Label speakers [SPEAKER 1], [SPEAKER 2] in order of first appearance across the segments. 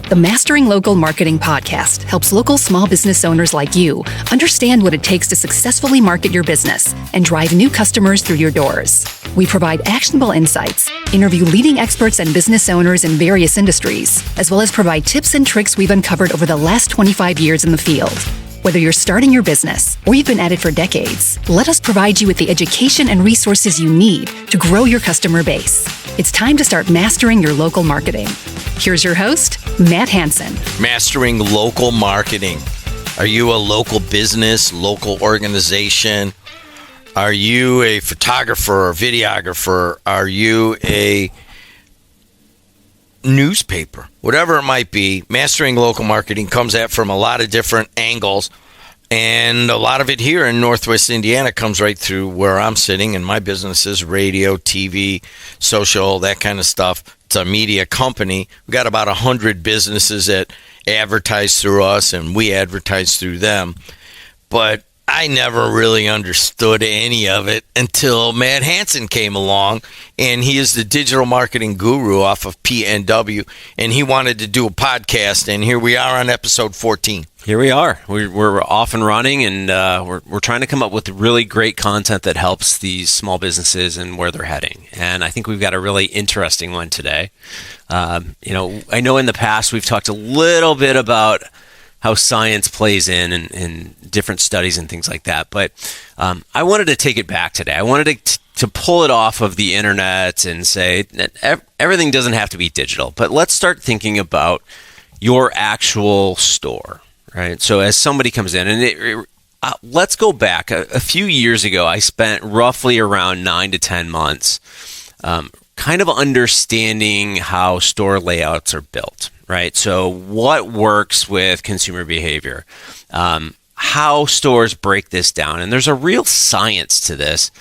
[SPEAKER 1] The Mastering Local Marketing podcast helps local small business owners like you understand what it takes to successfully market your business and drive new customers through your doors. We provide actionable insights, interview leading experts and business owners in various industries, as well as provide tips and tricks we've uncovered over the last 25 years in the field. Whether you're starting your business or you've been at it for decades, let us provide you with the education and resources you need to grow your customer base. It's time to start mastering your local marketing. Here's your host, Matt Hansen.
[SPEAKER 2] Mastering local marketing. Are you a local business, local organization? Are you a photographer or videographer? Are you a newspaper? Whatever it might be, mastering local marketing comes at from a lot of different angles. And a lot of it here in Northwest Indiana comes right through where I'm sitting, and my business is radio, TV, social, that kind of stuff. It's a media company. We've got about 100 businesses that advertise through us, and we advertise through them. But I never really understood any of it until Matt Hansen came along, and he is the digital marketing guru off of PNW, and he wanted to do a podcast, and here we are on episode 14.
[SPEAKER 3] Here we are. We're off and running, and we're trying to come up with really great content that helps these small businesses and where they're heading. And I think we've got a really interesting one today. I know in the past we've talked a little bit about how science plays in different studies and things like that. But I wanted to take it back today. I wanted to pull it off of the internet and say that everything doesn't have to be digital. But let's start thinking about your actual store. Right. So as somebody comes in, and let's go back a few years ago, I spent roughly around 9 to 10 months kind of understanding how store layouts are built. Right. So what works with consumer behavior, how stores break this down. And there's a real science to this.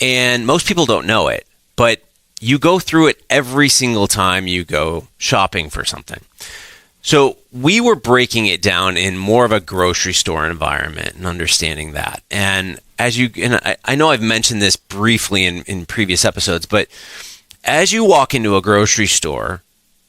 [SPEAKER 3] And most people don't know it, but you go through it every single time you go shopping for something. So we were breaking it down in more of a grocery store environment and understanding that. And I know I've mentioned this briefly in previous episodes, but as you walk into a grocery store,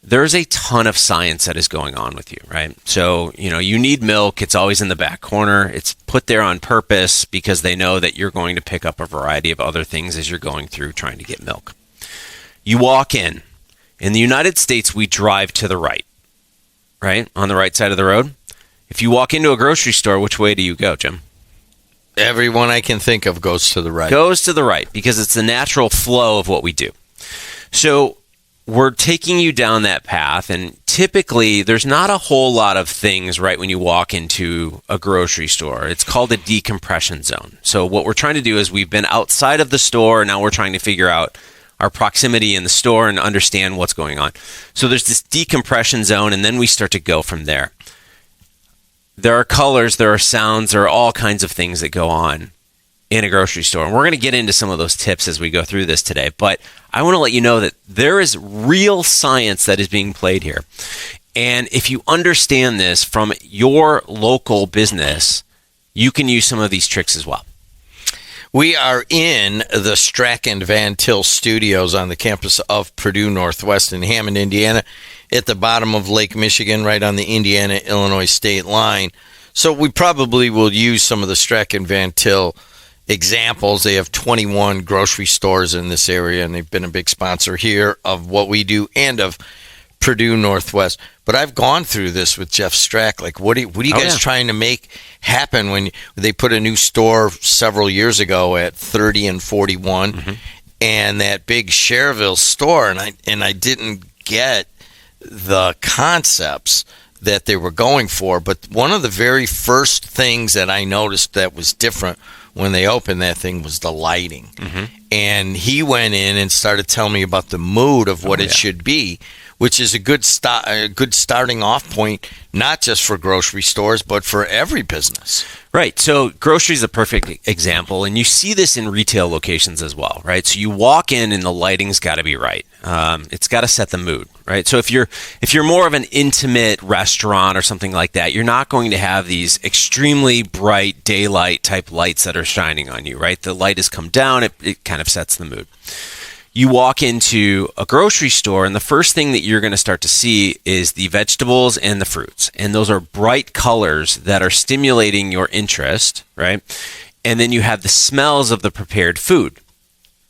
[SPEAKER 3] there's a ton of science that is going on with you, right? So, you need milk. It's always in the back corner. It's put there on purpose because they know that you're going to pick up a variety of other things as you're going through trying to get milk. You walk in. In the United States, we drive to the right. Right? On the right side of the road. If you walk into a grocery store, which way do you go, Jim?
[SPEAKER 2] Everyone I can think of goes to the right.
[SPEAKER 3] Goes to the right because it's the natural flow of what we do. So we're taking you down that path, and typically there's not a whole lot of things right when you walk into a grocery store. It's called a decompression zone. So what we're trying to do is we've been outside of the store, now we're trying to figure out our proximity in the store and understand what's going on. So there's this decompression zone, and then we start to go from there. There are colors, there are sounds, there are all kinds of things that go on in a grocery store. And we're going to get into some of those tips as we go through this today. But I want to let you know that there is real science that is being played here. And if you understand this from your local business, you can use some of these tricks as well.
[SPEAKER 2] We are in the Strachan Van Til Studios on the campus of Purdue Northwest in Hammond, Indiana, at the bottom of Lake Michigan, right on the Indiana-Illinois state line. So we probably will use some of the Strachan Van Til examples. They have 21 grocery stores in this area, and they've been a big sponsor here of what we do and of Purdue Northwest. But I've gone through this with Jeff Strack. Like, what are you guys trying to make happen when they put a new store several years ago at 30 and 41 and that big Cherville store, and I didn't get the concepts that they were going for. But one of the very first things that I noticed that was different when they opened that thing was the lighting. And he went in and started telling me about the mood of what it should be, which is a good starting off point, not just for grocery stores, but for every business.
[SPEAKER 3] Right. So grocery is a perfect example, and you see this in retail locations as well, right? So you walk in and the lighting's got to be right. It's got to set the mood, right? So if you're more of an intimate restaurant or something like that, you're not going to have these extremely bright daylight type lights that are shining on you, right? The light has come down, it kind of sets the mood. You walk into a grocery store, and the first thing that you're going to start to see is the vegetables and the fruits. And those are bright colors that are stimulating your interest, right? And then you have the smells of the prepared food,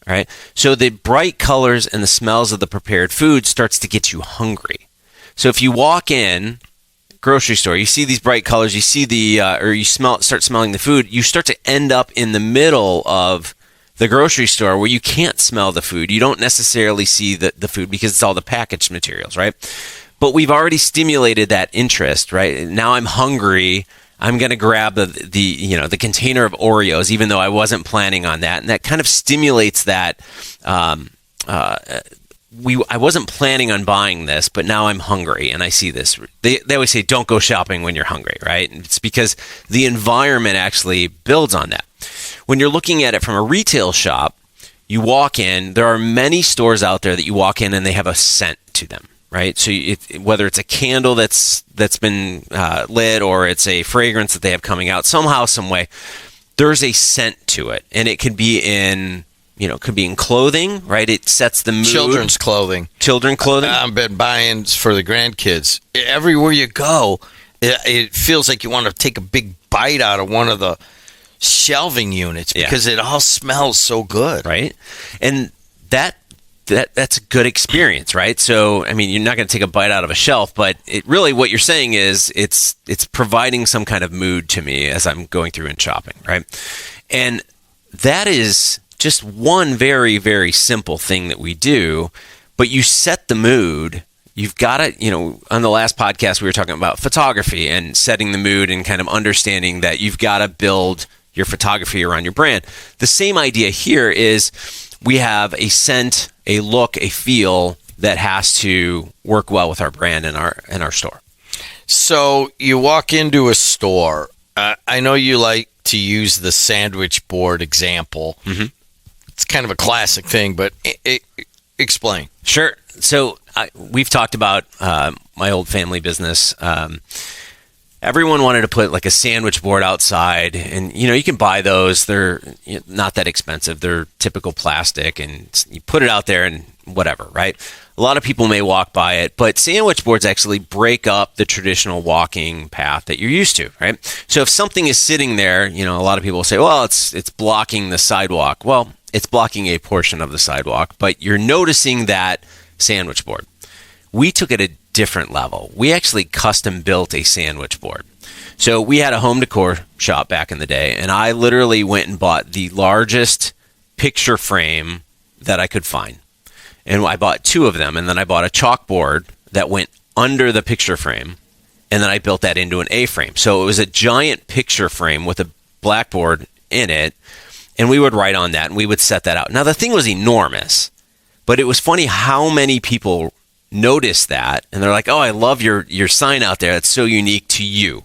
[SPEAKER 3] right? So the bright colors and the smells of the prepared food starts to get you hungry. So if you walk in grocery store, you see these bright colors, you see or you start smelling the food, you start to end up in the middle of the grocery store where you can't smell the food. You don't necessarily see the food because it's all the packaged materials, right? But we've already stimulated that interest, right? Now I'm hungry. I'm going to grab the container of Oreos, even though I wasn't planning on that. And that kind of stimulates that. I wasn't planning on buying this, but now I'm hungry and I see this. They always say, don't go shopping when you're hungry, right? And it's because the environment actually builds on that. When you're looking at it from a retail shop, you walk in, there are many stores out there that you walk in and they have a scent to them, right? So whether it's a candle that's been lit or it's a fragrance that they have coming out, somehow, some way, there's a scent to it. And it could be in clothing, right? It sets the mood.
[SPEAKER 2] Children's clothing. I've been buying for the grandkids. Everywhere you go, it feels like you want to take a big bite out of one of the shelving units because it all smells so good,
[SPEAKER 3] right? And that's a good experience, right? So I mean, you're not going to take a bite out of a shelf, but it really, what you're saying is it's providing some kind of mood to me as I'm going through and shopping, right? And that is just one very, very simple thing that we do, but you set the mood. You've got to, on the last podcast, we were talking about photography and setting the mood and kind of understanding that you've got to build your photography around your brand. The same idea here is we have a scent, a look, a feel that has to work well with our brand and our store.
[SPEAKER 2] So you walk into a store. I know you like to use the sandwich board example. Mm-hmm. It's kind of a classic thing, but explain.
[SPEAKER 3] Sure. So we've talked about my old family business. Everyone wanted to put like a sandwich board outside, and you can buy those. They're not that expensive. They're typical plastic, and you put it out there and whatever, right? A lot of people may walk by it, but sandwich boards actually break up the traditional walking path that you're used to, right? So if something is sitting there, a lot of people will say, well, it's blocking the sidewalk. Well, it's blocking a portion of the sidewalk, but you're noticing that sandwich board. We took it a different level. We actually custom built a sandwich board. So we had a home decor shop back in the day, and I literally went and bought the largest picture frame that I could find. And I bought 2 of them, and then I bought a chalkboard that went under the picture frame, and then I built that into an A-frame. So it was a giant picture frame with a blackboard in it, and we would write on that, and we would set that out. Now, the thing was enormous, but it was funny how many people noticed that, and they're like, oh, I love your sign out there. That's so unique to you.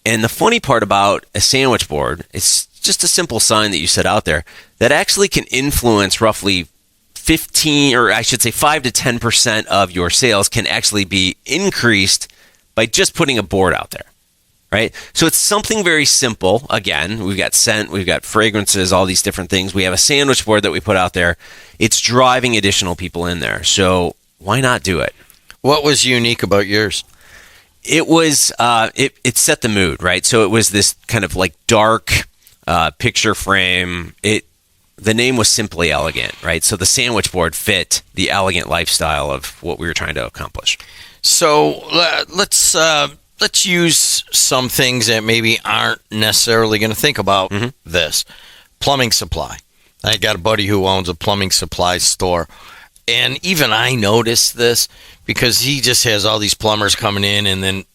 [SPEAKER 3] And the funny part about a sandwich board, it's just a simple sign that you set out there that actually can influence roughly 5 to 10% of your sales can actually be increased by just putting a board out there, right? So it's something very simple. Again, we've got scent, we've got fragrances, all these different things. We have a sandwich board that we put out there. It's driving additional people in there. So why not do it?
[SPEAKER 2] What was unique about yours?
[SPEAKER 3] It was, it set the mood, right? So it was this kind of like dark picture frame. The name was Simply Elegant, right? So the sandwich board fit the elegant lifestyle of what we were trying to accomplish.
[SPEAKER 2] So let's use some things that maybe aren't necessarily going to think about this. Plumbing supply. I got a buddy who owns a plumbing supply store. And even I noticed this because he just has all these plumbers coming in, and then,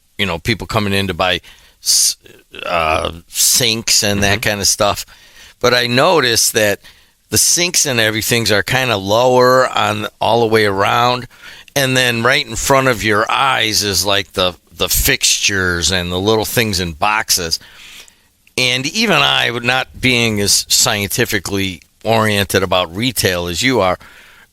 [SPEAKER 2] people coming in to buy sinks and that kind of stuff. But I noticed that the sinks and everything are kind of lower on all the way around. And then right in front of your eyes is like the fixtures and the little things in boxes. And even I, not being as scientifically oriented about retail as you are,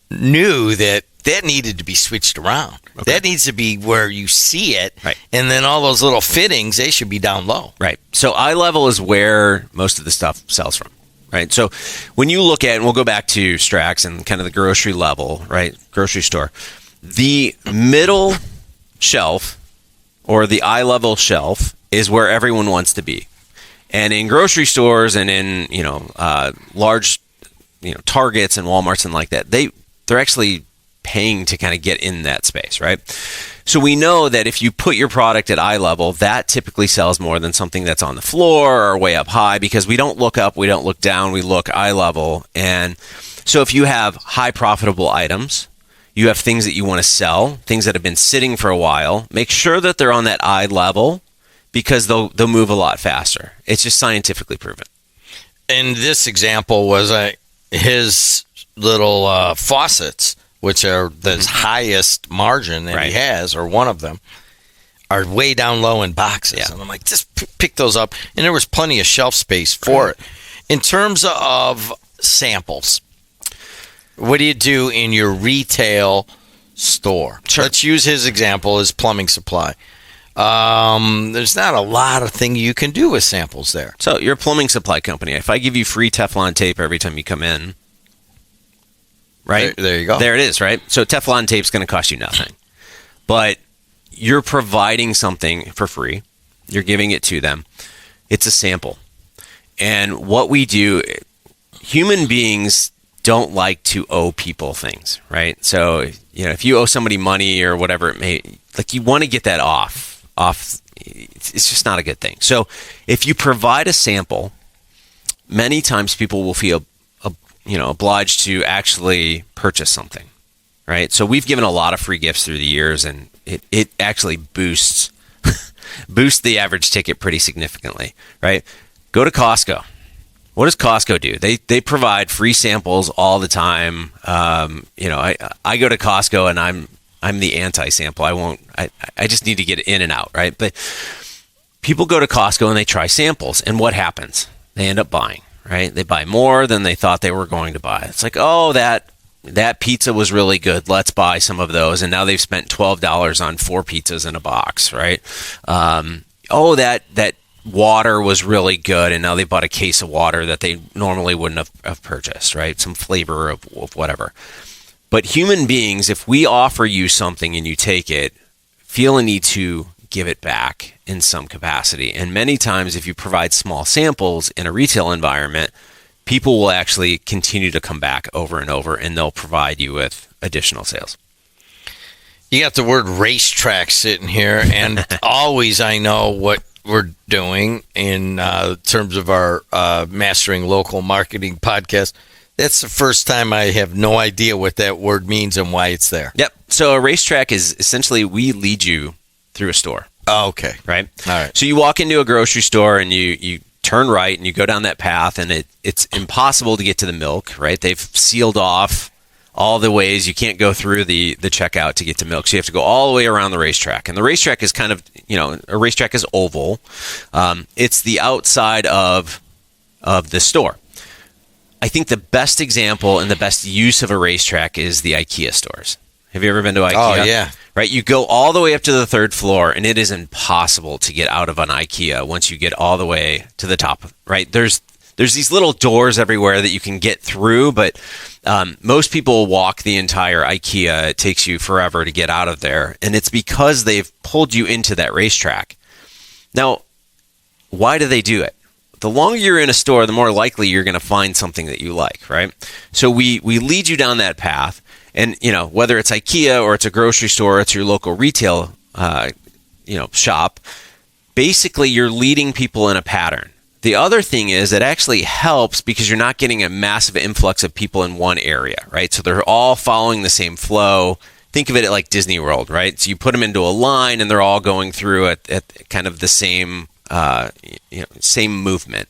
[SPEAKER 2] knew that needed to be switched around. Okay. That needs to be where you see it.
[SPEAKER 3] Right.
[SPEAKER 2] And then all those little fittings, they should be down low.
[SPEAKER 3] Right. So eye level is where most of the stuff sells from. right? So when you look at, and we'll go back to Strax and kind of the grocery level, right? Grocery store, the middle shelf or the eye level shelf is where everyone wants to be. And in grocery stores and in, large, Targets and Walmarts and like that, they're actually paying to kind of get in that space, right? So we know that if you put your product at eye level, that typically sells more than something that's on the floor or way up high, because we don't look up, we don't look down, we look eye level. And so if you have high profitable items, you have things that you want to sell, things that have been sitting for a while, make sure that they're on that eye level, because they'll move a lot faster. It's just scientifically proven.
[SPEAKER 2] And this example was his little faucets, which are the highest margin that he has, or one of them, are way down low in boxes. Yeah. And I'm like, just pick those up. And there was plenty of shelf space for it. In terms of samples, what do you do in your retail store? Sure. Let's use his example, his plumbing supply. There's not a lot of thing you can do with samples there.
[SPEAKER 3] So you're a plumbing supply company. If I give you free Teflon tape every time you come in, right?
[SPEAKER 2] There you go.
[SPEAKER 3] There it is, right? So Teflon tape's going to cost you nothing. But you're providing something for free. You're giving it to them. It's a sample. And what we do, human beings don't like to owe people things, right? So, if you owe somebody money or whatever it may, you want to get that off. It's just not a good thing. So if you provide a sample, many times people will feel obliged to actually purchase something, right? So we've given a lot of free gifts through the years, and it actually boosts the average ticket pretty significantly, right? Go to Costco. What does Costco do? They provide free samples all the time. I go to Costco and I'm the anti-sample. I just need to get in and out, right? But people go to Costco and they try samples, and what happens? They end up buying, right? They buy more than they thought they were going to buy. It's like, oh, that pizza was really good. Let's buy some of those. And now they've spent $12 on 4 pizzas in a box, right? That water was really good, and now they bought a case of water that they normally wouldn't have purchased, right? Some flavor of whatever. But human beings, if we offer you something and you take it, feel a need to give it back in some capacity. And many times, if you provide small samples in a retail environment, people will actually continue to come back over and over, and they'll provide you with additional sales.
[SPEAKER 2] You got the word racetrack sitting here, and always I know what we're doing in terms of our Mastering Local Marketing podcast. That's the first time I have no idea what that word means and why it's there.
[SPEAKER 3] Yep. So a racetrack is essentially, we lead you through a store.
[SPEAKER 2] Oh, okay.
[SPEAKER 3] Right?
[SPEAKER 2] All right.
[SPEAKER 3] So you walk into a grocery store and you turn right and you go down that path, and it's impossible to get to the milk, right? They've sealed off all the ways. You can't go through the checkout to get to milk. So you have to go all the way around the racetrack. And the racetrack is kind of, a racetrack is oval. It's the outside of the store. I think the best example and the best use of a racetrack is the IKEA stores. Have you ever been to IKEA?
[SPEAKER 2] Oh, yeah.
[SPEAKER 3] Right? You go all the way up to the 3rd floor, and it is impossible to get out of an IKEA once you get all the way to the top, right? There's these little doors everywhere that you can get through, but most people walk the entire IKEA. It takes you forever to get out of there, and it's because they've pulled you into that racetrack. Now, why do they do it? The longer you're in a store, the more likely you're going to find something that you like, right? So we lead you down that path, and whether it's IKEA or it's a grocery store, or it's your local retail shop, basically you're leading people in a pattern. The other thing is it actually helps because you're not getting a massive influx of people in one area, right? So they're all following the same flow. Think of it like Disney World, right? So you put them into a line and they're all going through at kind of the same same movement.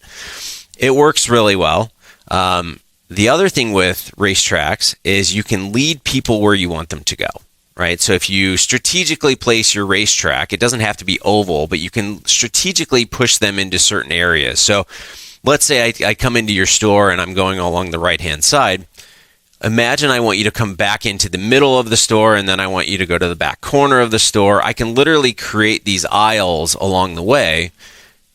[SPEAKER 3] It works really well. The other thing with racetracks is you can lead people where you want them to go, right? So if you strategically place your racetrack, it doesn't have to be oval, but you can strategically push them into certain areas. So let's say I come into your store and I'm going along the right-hand side. Imagine I want you to come back into the middle of the store, and then I want you to go to the back corner of the store. I can literally create these aisles along the way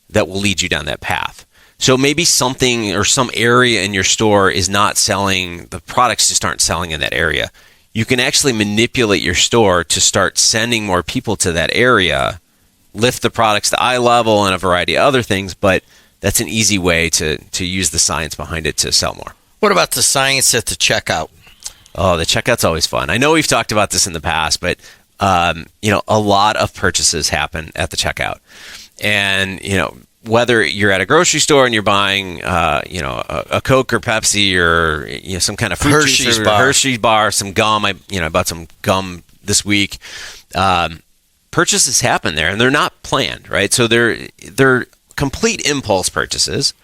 [SPEAKER 3] that will lead you down that path. So maybe something or some area in your store is not selling, the products just aren't selling in that area. You can actually manipulate your store to start sending more people to that area, lift the products to eye level and a variety of other things, but that's an easy way to use the science behind it to sell more.
[SPEAKER 2] What about the science at the checkout?
[SPEAKER 3] Oh, the checkout's always fun. I know we've talked about this in the past, but a lot of purchases happen at the checkout. And, whether you're at a grocery store and you're buying, a Coke or Pepsi or some kind of fruit juice or Hershey's bar, some gum. I bought some gum this week. Purchases happen there, and they're not planned, right? So they're complete impulse purchases.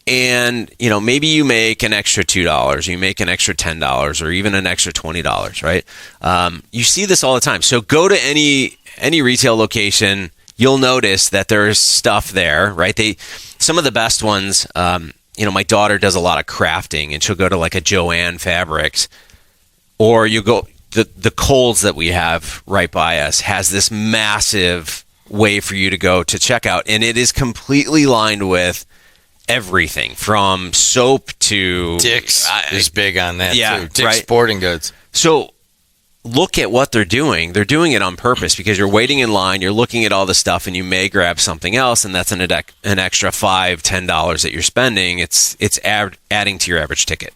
[SPEAKER 3] And, maybe you make an extra $2, you make an extra $10, or even an extra $20, right? You see this all the time. So go to any retail location. You'll notice that there's stuff there, right? Some of the best ones, my daughter does a lot of crafting, and she'll go to like a Joann Fabrics, or you go, the Kohl's that we have right by us has this massive way for you to go to checkout, and it is completely lined with everything from soap to...
[SPEAKER 2] Dick's is big on that, too. Dick's
[SPEAKER 3] right?
[SPEAKER 2] Sporting Goods.
[SPEAKER 3] So look at what they're doing. They're doing it on purpose because you're waiting in line, you're looking at all the stuff, and you may grab something else, and that's an extra $5, $10 that you're spending. It's adding to your average ticket.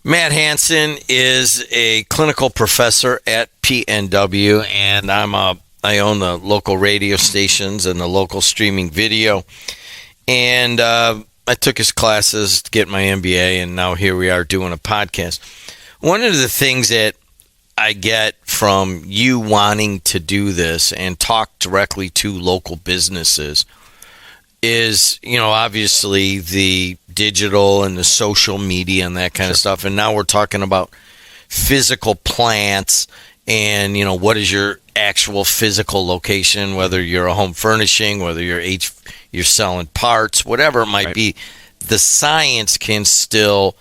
[SPEAKER 2] Matt Hansen is a clinical professor at PNW, and I own the local radio stations and the local streaming video. And I took his classes to get my MBA, and now here we are doing a podcast. One of the things that I get from you wanting to do this and talk directly to local businesses is, obviously the digital and the social media and that kind of stuff. And now we're talking about physical plants and, what is your actual physical location, whether you're a home furnishing, whether you're selling parts, whatever it might be. The science can still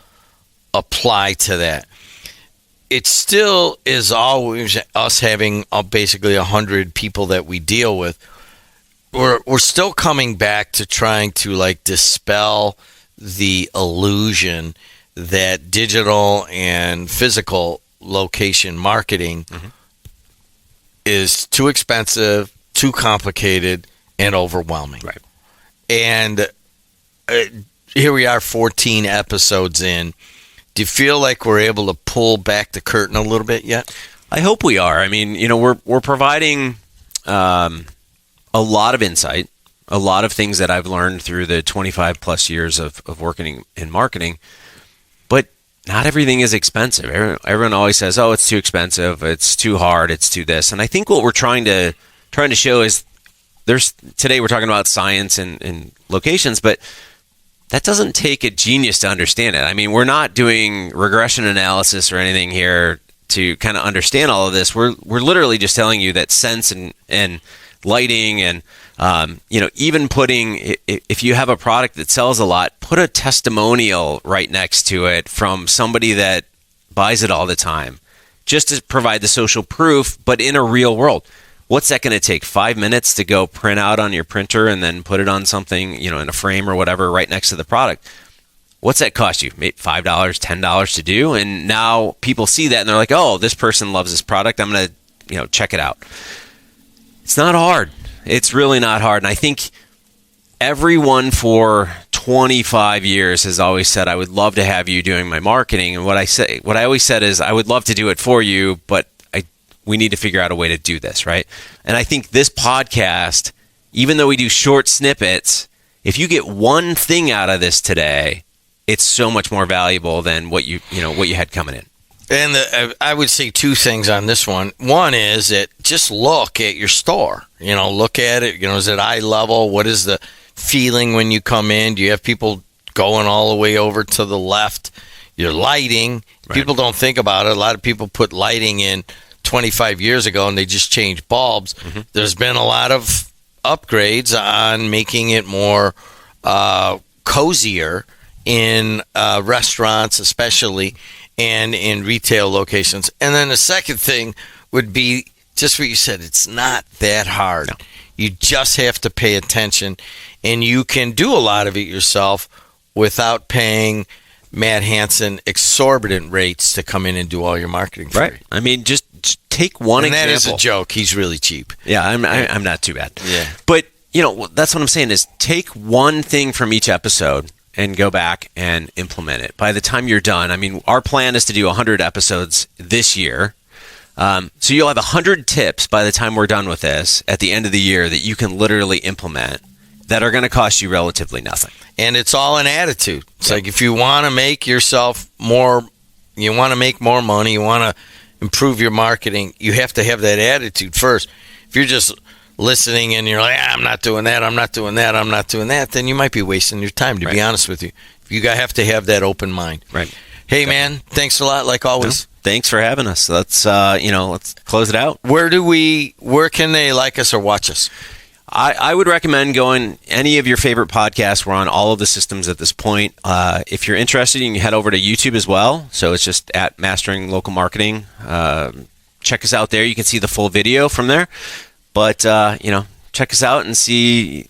[SPEAKER 2] apply to that. It still is always us having basically 100 people that we deal with. We're still coming back to trying to dispel the illusion that digital and physical location marketing is too expensive, too complicated, and overwhelming.
[SPEAKER 3] Right.
[SPEAKER 2] And here we are 14 episodes in. Do you feel like we're able to pull back the curtain a little bit yet?
[SPEAKER 3] I hope we are. I mean, we're providing a lot of insight, a lot of things that I've learned through the 25 plus years of working in marketing, but not everything is expensive. Everyone always says, oh, it's too expensive, it's too hard, it's too this. And I think what we're trying to show is today we're talking about science and locations, but that doesn't take a genius to understand it. I mean, we're not doing regression analysis or anything here to kind of understand all of this. We're literally just telling you that sense and lighting and, even putting, if you have a product that sells a lot, put a testimonial right next to it from somebody that buys it all the time, just to provide the social proof, but in a real world. What's that going to take? 5 minutes to go print out on your printer and then put it on something, in a frame or whatever right next to the product? What's that cost you? Maybe $5, $10 to do? And now people see that and they're like, oh, this person loves this product. I'm going to, check it out. It's not hard. It's really not hard. And I think everyone for 25 years has always said, I would love to have you doing my marketing. And what I always said is, I would love to do it for you, but we need to figure out a way to do this, right? And I think this podcast, even though we do short snippets, if you get one thing out of this today, it's so much more valuable than what you had coming in.
[SPEAKER 2] And I would say two things on this one. One is that just look at your store. Look at it. Is it eye level? What is the feeling when you come in? Do you have people going all the way over to the left? Your lighting. Right. People don't think about it. A lot of people put lighting in 25 years ago and they just changed bulbs. Mm-hmm. There's been a lot of upgrades on making it more cozier in restaurants especially and in retail locations. And then the second thing would be just what you said, it's not that hard. No. You just have to pay attention, and you can do a lot of it yourself without paying Matt Hansen exorbitant rates to come in and do all your marketing for you.
[SPEAKER 3] I mean, just take one example.
[SPEAKER 2] And that is a joke. He's really cheap.
[SPEAKER 3] Yeah, I'm not too bad.
[SPEAKER 2] Yeah.
[SPEAKER 3] But, that's what I'm saying is take one thing from each episode and go back and implement it. By the time you're done, I mean, our plan is to do 100 episodes this year. So you'll have 100 tips by the time we're done with this at the end of the year that you can literally implement that are going to cost you relatively nothing.
[SPEAKER 2] And it's all an attitude. It's like if you want to make yourself more, you want to make more money, you want to improve your marketing, you have to have that attitude first. If you're just listening and you're like, I'm not doing that, I'm not doing that, I'm not doing that, then you might be wasting your time, to be honest with you. You have to have that open mind.
[SPEAKER 3] Right.
[SPEAKER 2] Hey, man, thanks a lot, like always.
[SPEAKER 3] Thanks for having us. Let's, let's close it out.
[SPEAKER 2] Where can they like us or watch us?
[SPEAKER 3] I would recommend going any of your favorite podcasts. We're on all of the systems at this point. If you're interested, you can head over to YouTube as well. So it's just at Mastering Local Marketing. Check us out there. You can see the full video from there. But, check us out and see,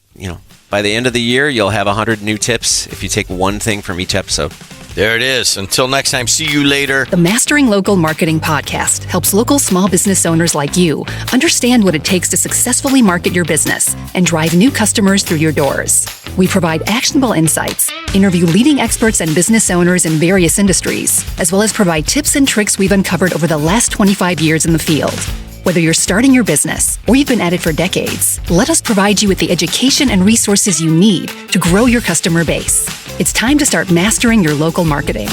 [SPEAKER 3] by the end of the year, you'll have 100 new tips if you take one thing from each episode.
[SPEAKER 2] There it is. Until next time, see you later.
[SPEAKER 1] The Mastering Local Marketing podcast helps local small business owners like you understand what it takes to successfully market your business and drive new customers through your doors. We provide actionable insights, interview leading experts and business owners in various industries, as well as provide tips and tricks we've uncovered over the last 25 years in the field. Whether you're starting your business or you've been at it for decades, let us provide you with the education and resources you need to grow your customer base. It's time to start mastering your local marketing.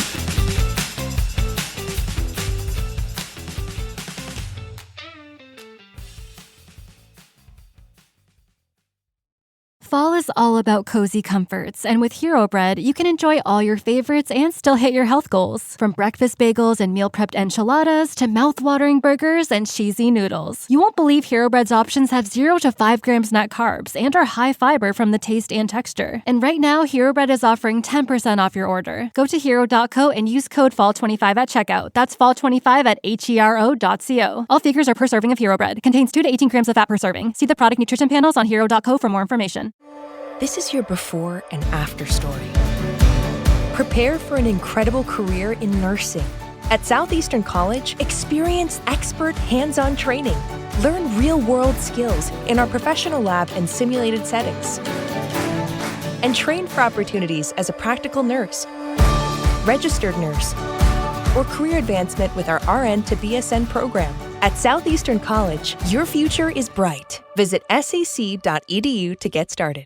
[SPEAKER 4] Fall is all about cozy comforts, and with Hero Bread, you can enjoy all your favorites and still hit your health goals. From breakfast bagels and meal-prepped enchiladas to mouth-watering burgers and cheesy noodles. You won't believe Hero Bread's options have 0 to 5 grams net carbs and are high fiber from the taste and texture. And right now, Hero Bread is offering 10% off your order. Go to hero.co and use code FALL25 at checkout. That's FALL25 at hero.co. All figures are per serving of Hero Bread. Contains 2 to 18 grams of fat per serving. See the product nutrition panels on hero.co for more information.
[SPEAKER 5] This is your before and after story. Prepare for an incredible career in nursing. At Southeastern College, experience expert hands-on training. Learn real-world skills in our professional lab and simulated settings. And train for opportunities as a practical nurse, registered nurse, or career advancement with our RN to BSN program. At Southeastern College, your future is bright. Visit sec.edu to get started.